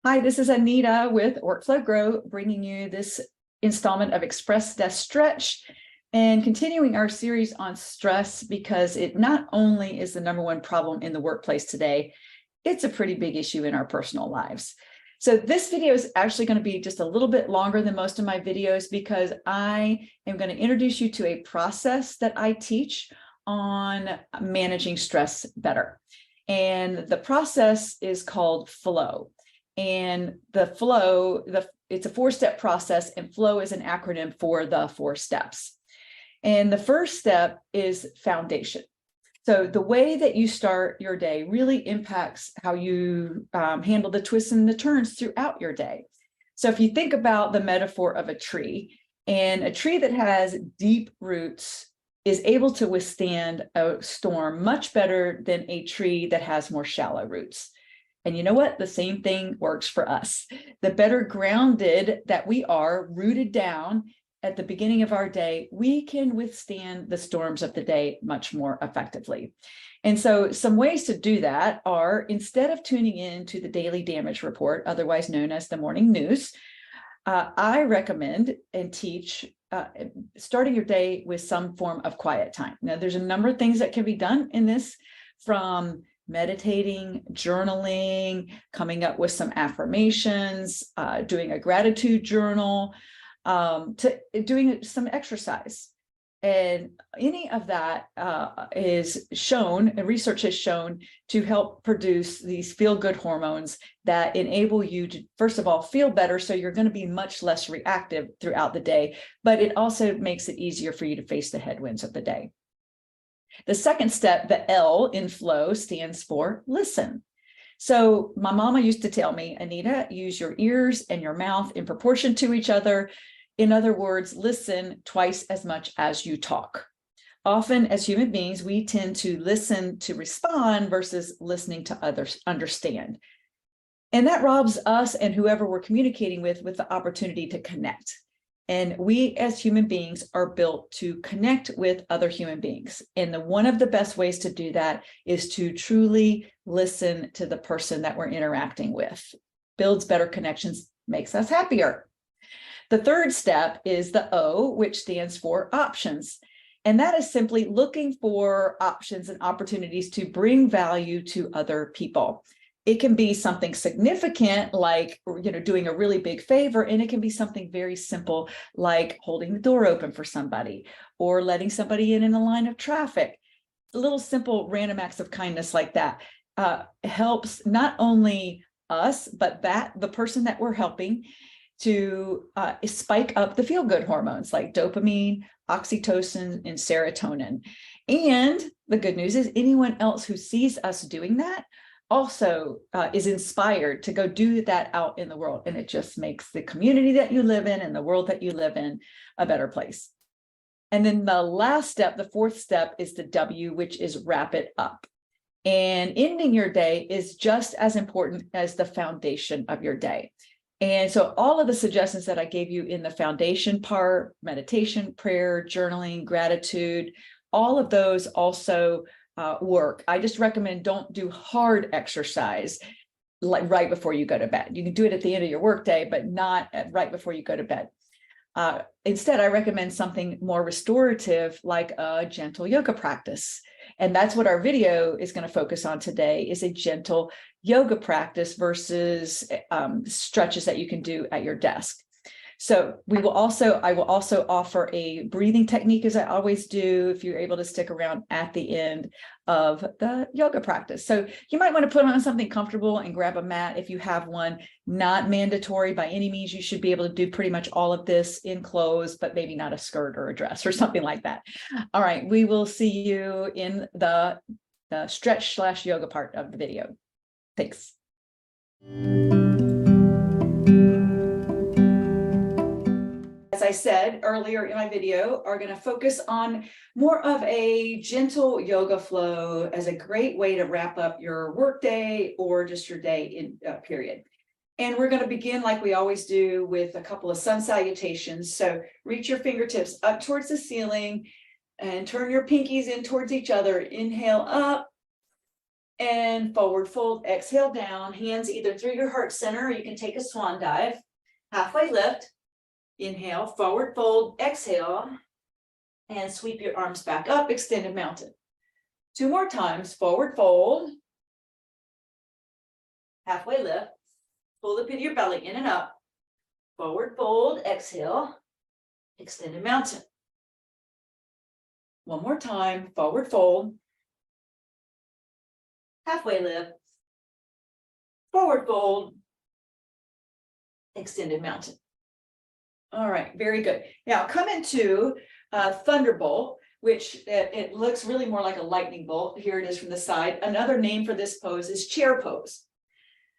Hi, this is Anita with Workflow Grow, bringing you this installment of Express Desk Stretch and continuing our series on stress because it not only is the #1 problem in the workplace today, it's a pretty big issue in our personal lives. So this video is actually going to be just a little bit longer than most of my videos because I am going to introduce you to a process that I teach on managing stress better. And the process is called FLOW. And the FLOW, it's a 4-step process, and FLOW is an acronym for the 4 steps. And the first step is foundation. So the way that you start your day really impacts how you handle the twists and the turns throughout your day. So if you think about the metaphor of a tree, and a tree that has deep roots is able to withstand a storm much better than a tree that has more shallow roots. And you know what? The same thing works for us. The better grounded that we are, rooted down at the beginning of our day, we can withstand the storms of the day much more effectively. And so some ways to do that are, instead of tuning in to the daily damage report, otherwise known as the morning news, I recommend and teach starting your day with some form of quiet time. Now, there's a number of things that can be done in this, from meditating, journaling, coming up with some affirmations, doing a gratitude journal, to doing some exercise. And any of that is shown, and research has shown, to help produce these feel-good hormones that enable you to, first of all, feel better, so you're going to be much less reactive throughout the day, but it also makes it easier for you to face the headwinds of the day. The second step, the L in FLOW, stands for listen. So my mama used to tell me, Anita, use your ears and your mouth in proportion to each other. In other words, listen twice as much as you talk. Often as human beings, we tend to listen to respond versus listening to others understand. And that robs us and whoever we're communicating with the opportunity to connect. And we as human beings are built to connect with other human beings. And one of the best ways to do that is to truly listen to the person that we're interacting with. Builds better connections, makes us happier. The third step is the O, which stands for options. And that is simply looking for options and opportunities to bring value to other people. It can be something significant, like, doing a really big favor, and it can be something very simple, like holding the door open for somebody or letting somebody in a line of traffic. Little simple random acts of kindness like that helps not only us, but the person that we're helping to spike up the feel-good hormones like dopamine, oxytocin, and serotonin. And the good news is anyone else who sees us doing that also is inspired to go do that out in the world. And it just makes the community that you live in and the world that you live in a better place. And then the last step, the fourth step, is the W, which is wrap it up. And ending your day is just as important as the foundation of your day. And so all of the suggestions that I gave you in the foundation part, meditation, prayer, journaling, gratitude, all of those also work. I just recommend don't do hard exercise like right before you go to bed. You can do it at the end of your workday, but not right before you go to bed. Instead, I recommend something more restorative, like a gentle yoga practice. And that's what our video is going to focus on today, is a gentle yoga practice versus stretches that you can do at your desk. So I will also offer a breathing technique, as I always do, if you're able to stick around at the end of the yoga practice. So you might want to put on something comfortable and grab a mat if you have one. Not mandatory by any means. You should be able to do pretty much all of this in clothes, but maybe not a skirt or a dress or something like that. All right, we will see you in the stretch/yoga part of the video. Thanks. As I said earlier in my video, are going to focus on more of a gentle yoga flow as a great way to wrap up your workday or just your day in period. And we're going to begin like we always do with a couple of sun salutations. So reach your fingertips up towards the ceiling and turn your pinkies in towards each other. Inhale up And forward fold, exhale down, hands either through your heart center, or you can take a swan dive. Halfway lift, inhale, forward fold, exhale, and sweep your arms back up, extended mountain. 2 more times, forward fold, halfway lift, pull the pit of your belly in and up, forward fold, exhale, extended mountain. 1 more time, forward fold, halfway lift, forward fold, extended mountain. All right, very good. Now come into Thunderbolt, which it looks really more like a lightning bolt. Here it is from the side. Another name for this pose is chair pose.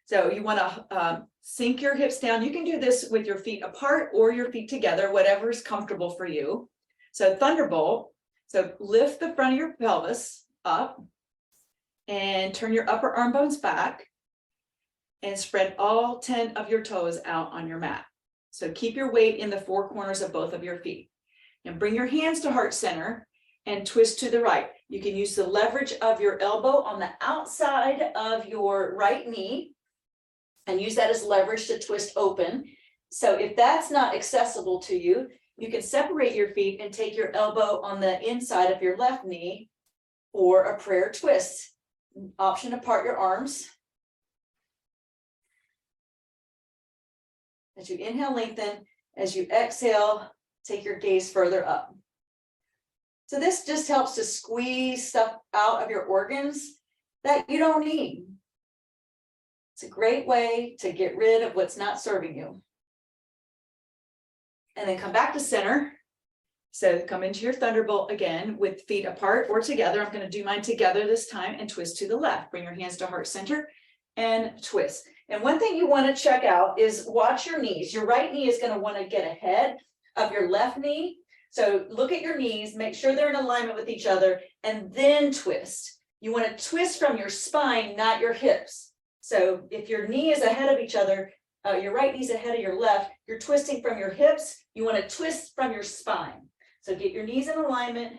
So you want to sink your hips down. You can do this with your feet apart or your feet together, whatever is comfortable for you. So Thunderbolt. So lift the front of your pelvis up and turn your upper arm bones back and spread all 10 of your toes out on your mat. So keep your weight in the 4 corners of both of your feet. And bring your hands to heart center and twist to the right. You can use the leverage of your elbow on the outside of your right knee and use that as leverage to twist open. So if that's not accessible to you, you can separate your feet and take your elbow on the inside of your left knee or a prayer twist. Option to part your arms. As you inhale, lengthen. As you exhale, take your gaze further up. So this just helps to squeeze stuff out of your organs that you don't need. It's a great way to get rid of what's not serving you. And then come back to center. So come into your Thunderbolt again with feet apart or together. I'm going to do mine together this time and twist to the left. Bring your hands to heart center and twist. And one thing you want to check out is watch your knees. Your right knee is going to want to get ahead of your left knee. So look at your knees, make sure they're in alignment with each other, and then twist. You want to twist from your spine, not your hips. So if your knee is ahead of each other, your right knee is ahead of your left, you're twisting from your hips. You want to twist from your spine. So get your knees in alignment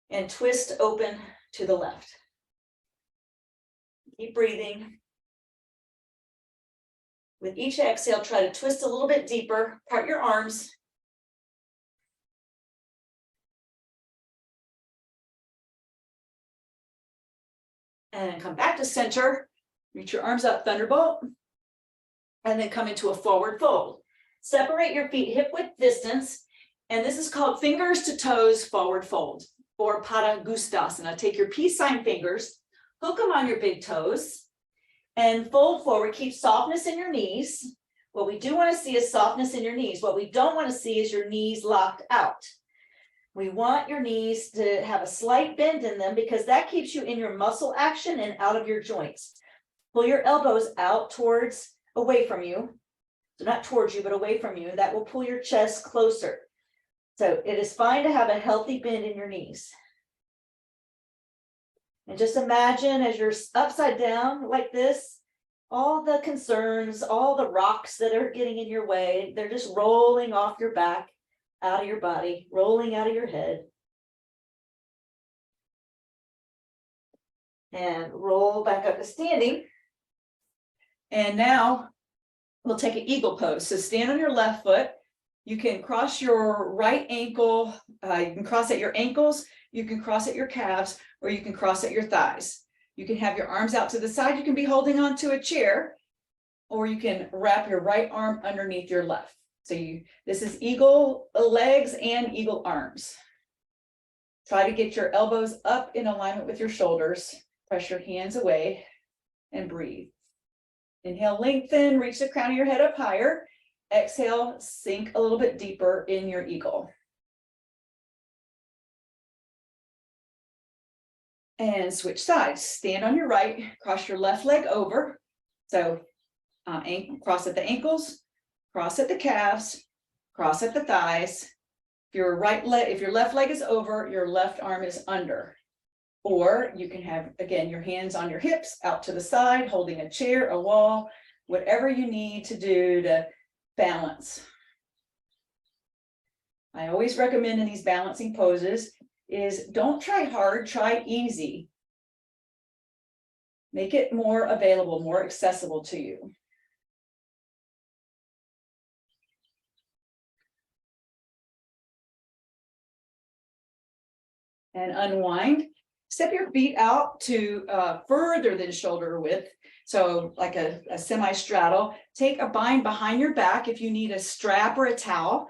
and twist open to the left. Keep breathing. With each exhale, try to twist a little bit deeper, part your arms. And come back to center, reach your arms up, Thunderbolt, and then come into a forward fold. Separate your feet hip width distance, and this is called fingers to toes forward fold, or Padangusthasana. Take your peace sign fingers, hook them on your big toes, and fold forward. Keep softness in your knees. What we do want to see is softness in your knees. What we don't want to see is your knees locked out. We want your knees to have a slight bend in them because that keeps you in your muscle action and out of your joints. Pull your elbows out towards, away from you. So not towards you, but away from you. That will pull your chest closer. So it is fine to have a healthy bend in your knees. And just imagine as you're upside down like this, all the concerns, all the rocks that are getting in your way, they're just rolling off your back, out of your body, rolling out of your head. And roll back up to standing. And now we'll take an eagle pose. So stand on your left foot. You can cross your right ankle. You can cross at your ankles. You can cross at your calves, or you can cross at your thighs. You can have your arms out to the side. You can be holding on to a chair, or you can wrap your right arm underneath your left. So this is eagle legs and eagle arms. Try to get your elbows up in alignment with your shoulders. Press your hands away and breathe. Inhale, lengthen, reach the crown of your head up higher. Exhale, sink a little bit deeper in your eagle. And switch sides. Stand on your right, cross your left leg over. So cross at the ankles, cross at the calves, cross at the thighs. If your left leg is over, your left arm is under. Or you can have, again, your hands on your hips, out to the side, holding a chair, a wall, whatever you need to do to balance. I always recommend in these balancing poses is don't try hard, try easy. Make it more available, more accessible to you. And unwind. Step your feet out to further than shoulder width. So like a semi-straddle. Take a bind behind your back. If you need a strap or a towel,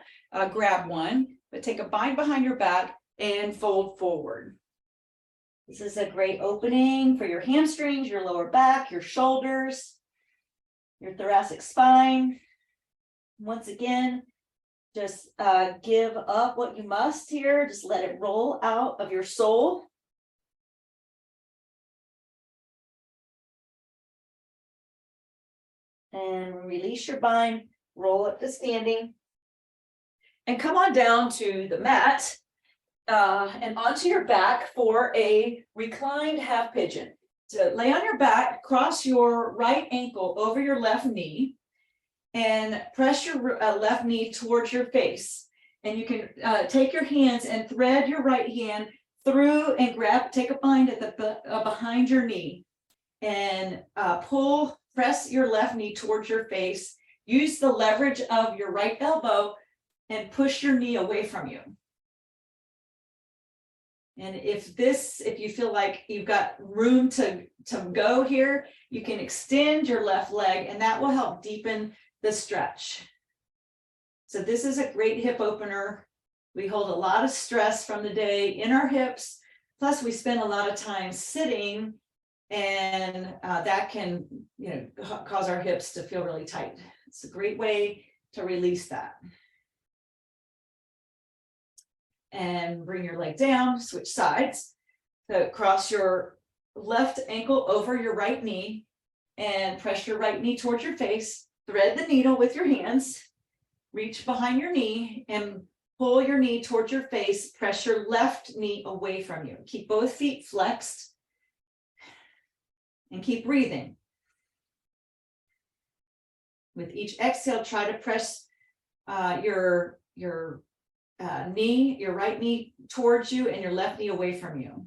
grab one. But take a bind behind your back and fold forward. This is a great opening for your hamstrings, your lower back, your shoulders, your thoracic spine. Once again, just give up what you must here. Just let it roll out of your soul. And release your bind, roll up to standing. And come on down to the mat and onto your back for a reclined half pigeon. So lay on your back, cross your right ankle over your left knee, and press your left knee towards your face. And you can take your hands and thread your right hand through and grab, take a bind at the behind your knee, and press your left knee towards your face. Use the leverage of your right elbow and push your knee away from you. And if you feel like you've got room to go here, you can extend your left leg, and that will help deepen the stretch. So this is a great hip opener. We hold a lot of stress from the day in our hips. Plus we spend a lot of time sitting, and that can, cause our hips to feel really tight. It's a great way to release that. And bring your leg down, switch sides. So cross your left ankle over your right knee and press your right knee towards your face. Thread the needle with your hands. Reach behind your knee and pull your knee towards your face. Press your left knee away from you. Keep both feet flexed and keep breathing. With each exhale, try to press your right knee towards you and your left knee away from you.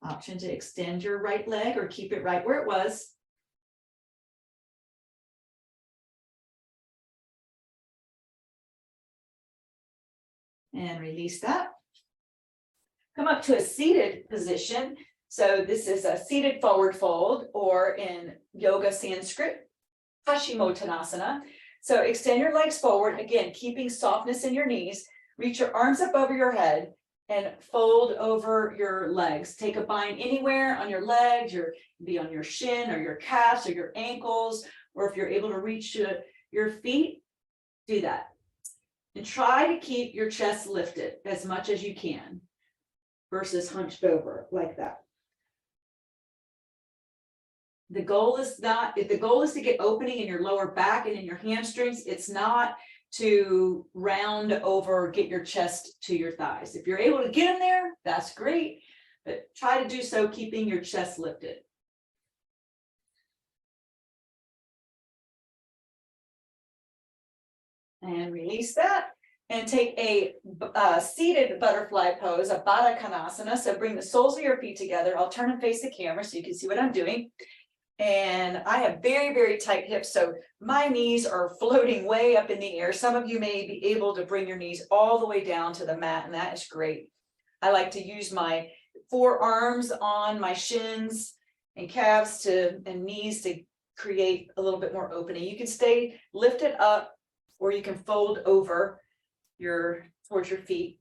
Option to extend your right leg or keep it right where it was. And release that. Come up to a seated position. So this is a seated forward fold, or in Yoga Sanskrit, Paschimottanasana. So extend your legs forward, again, keeping softness in your knees. Reach your arms up over your head and fold over your legs. Take a bind anywhere on your legs, be on your shin or your calves or your ankles, or if you're able to reach your feet, do that. And try to keep your chest lifted as much as you can versus hunched over like that. The goal is to get opening in your lower back and in your hamstrings. It's not to round over, get your chest to your thighs. If you're able to get them there, that's great, but try to do so keeping your chest lifted. And release that. And take a seated butterfly pose, a Baddha Konasana. So bring the soles of your feet together. I'll turn and face the camera so you can see what I'm doing. And I have very, very tight hips, so my knees are floating way up in the air. Some of you may be able to bring your knees all the way down to the mat, and that is great. I like to use my forearms on my shins and calves and knees to create a little bit more opening. You can stay lifted up, or you can fold over towards your feet.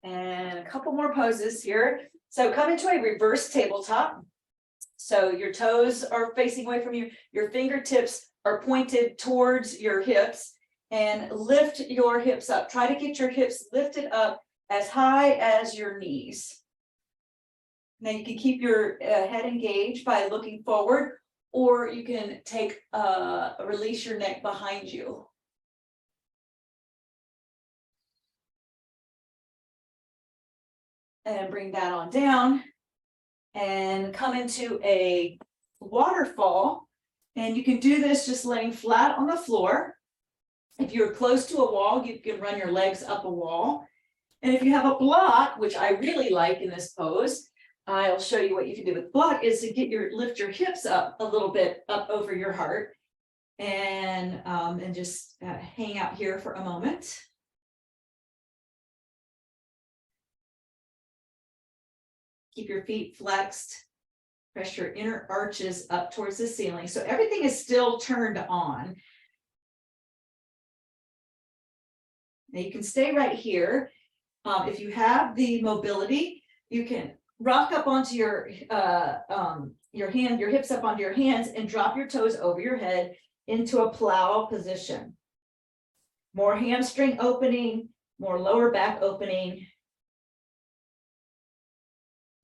And a couple more poses here. So come into a reverse tabletop. So your toes are facing away from you. Your fingertips are pointed towards your hips, and lift your hips up. Try to get your hips lifted up as high as your knees. Now you can keep your head engaged by looking forward, or you can release your neck behind you. And bring that on down and come into a waterfall. And you can do this just laying flat on the floor. If you're close to a wall, you can run your legs up a wall. And if you have a block, which I really like in this pose, I'll show you what you can do with block, is to lift your hips up a little bit up over your heart, and just hang out here for a moment. Keep your feet flexed. Press your inner arches up towards the ceiling. So everything is still turned on. Now you can stay right here. If you have the mobility, you can rock up onto your hips up onto your hands and drop your toes over your head into a plow position. More hamstring opening, more lower back opening.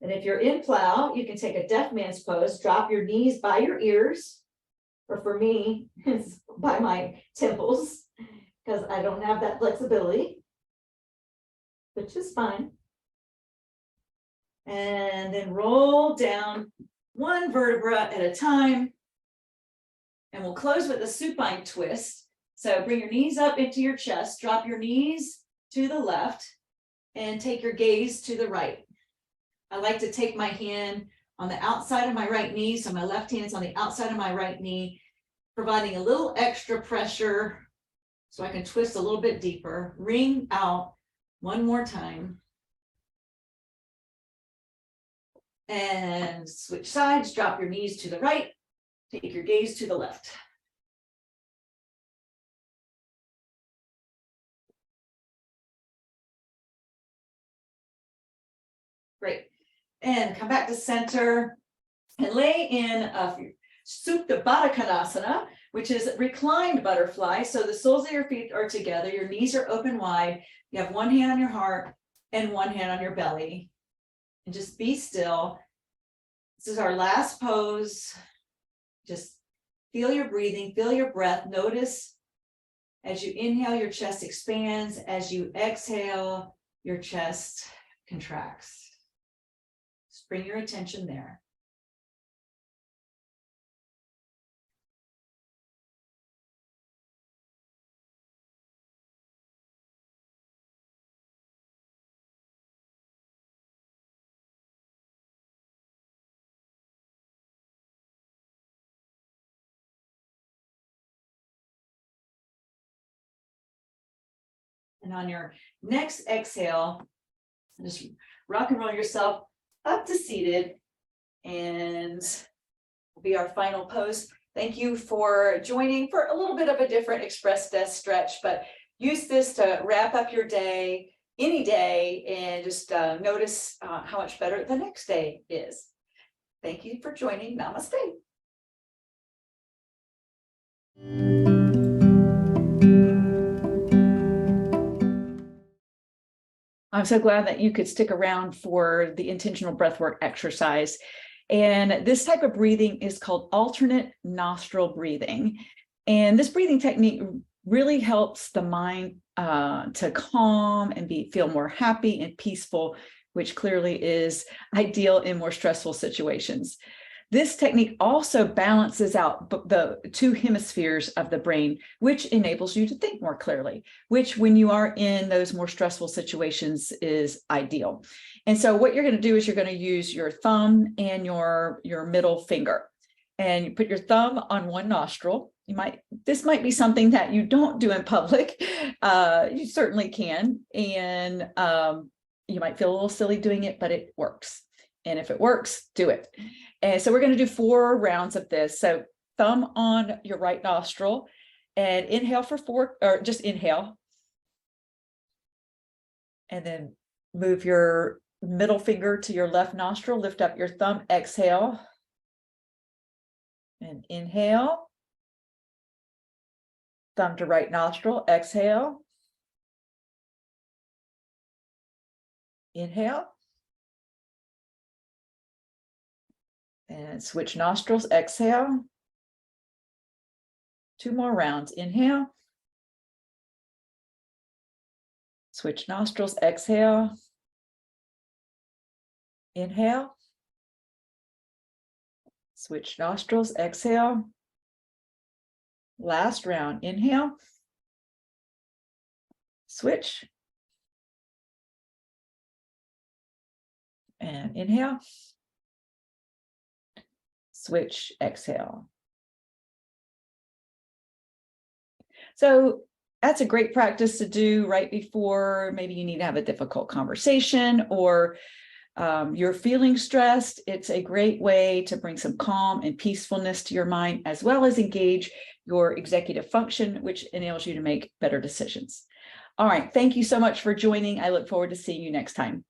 And if you're in plow, you can take a deaf man's pose, drop your knees by your ears, or for me, it's by my temples, because I don't have that flexibility, which is fine. And then roll down one vertebra at a time. And we'll close with a supine twist. So bring your knees up into your chest, drop your knees to the left, and take your gaze to the right. I like to take my hand on the outside of my right knee, so my left hand is on the outside of my right knee, providing a little extra pressure so I can twist a little bit deeper. Ring out one more time. And switch sides, drop your knees to the right, take your gaze to the left. Great. And come back to center and lay in a Supta Baddha Konasana, which is reclined butterfly. So the soles of your feet are together, your knees are open wide, you have one hand on your heart and one hand on your belly. And just be still. This is our last pose. Just feel your breathing, feel your breath. Notice as you inhale, your chest expands. As you exhale, your chest contracts. Just bring your attention there. And on your next exhale, just rock and roll yourself up to seated, and will be our final pose. Thank you for joining for a little bit of a different express death stretch, but use this to wrap up your day, any day, and just notice how much better the next day is. Thank you for joining. Namaste. I'm so glad that you could stick around for the intentional breathwork exercise. And this type of breathing is called alternate nostril breathing. And this breathing technique really helps the mind to calm and feel more happy and peaceful, which clearly is ideal in more stressful situations. This technique also balances out the two hemispheres of the brain, which enables you to think more clearly, which when you are in those more stressful situations is ideal. And so what you're going to do is you're going to use your thumb and your middle finger, and you put your thumb on one nostril. This might be something that you don't do in public. You certainly can. And you might feel a little silly doing it, but it works. And if it works, do it. And so we're going to do 4 rounds of this. So thumb on your right nostril and inhale for 4, or just inhale. And then move your middle finger to your left nostril, lift up your thumb, exhale. And inhale. Thumb to right nostril, exhale. Inhale. And switch nostrils, exhale. 2 more rounds, inhale. Switch nostrils, exhale. Inhale. Switch nostrils, exhale. Last round, inhale. Switch. And inhale. Switch, exhale. So that's a great practice to do right before maybe you need to have a difficult conversation, or you're feeling stressed. It's a great way to bring some calm and peacefulness to your mind, as well as engage your executive function, which enables you to make better decisions. All right. Thank you so much for joining. I look forward to seeing you next time.